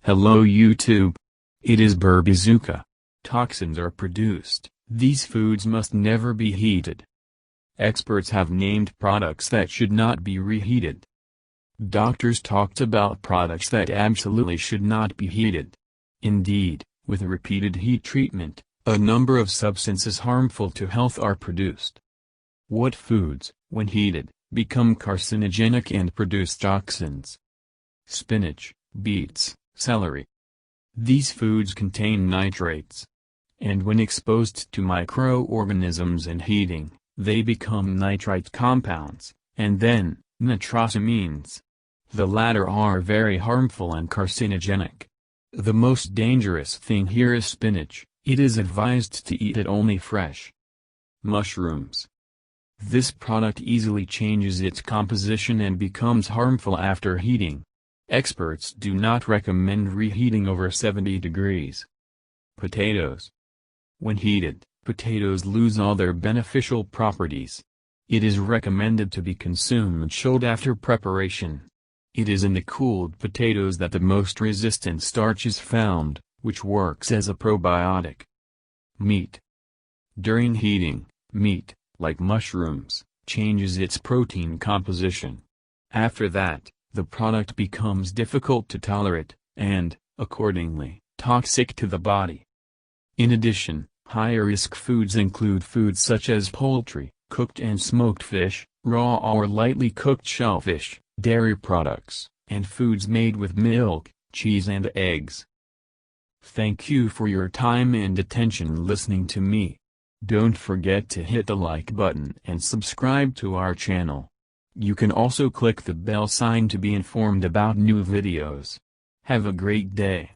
Hello YouTube. It is Burbazooka. Toxins are produced. These foods must never be heated. Experts have named products that should not be reheated. Doctors talked about products that absolutely should not be heated. Indeed, with repeated heat treatment, a number of substances harmful to health are produced. What foods, when heated, become carcinogenic and produce toxins? Spinach, beets, celery. These foods contain nitrates. And when exposed to microorganisms and heating, they become nitrite compounds, and then, nitrosamines. The latter are very harmful and carcinogenic. The most dangerous thing here is spinach. It is advised to eat it only fresh. Mushrooms. This product easily changes its composition and becomes harmful after heating. Experts do not recommend reheating over 70 degrees. Potatoes. When heated, potatoes lose all their beneficial properties. It is recommended to be consumed chilled after preparation. It is in the cooled potatoes that the most resistant starch is found, which works as a probiotic. Meat. During heating, meat, like mushrooms, changes its protein composition. After that, the product becomes difficult to tolerate, and, accordingly, toxic to the body. In addition, high-risk foods include foods such as poultry, cooked and smoked fish, raw or lightly cooked shellfish, dairy products, and foods made with milk, cheese and eggs. Thank you for your time and attention listening to me. Don't forget to hit the like button and subscribe to our channel. You can also click the bell sign to be informed about new videos. Have a great day.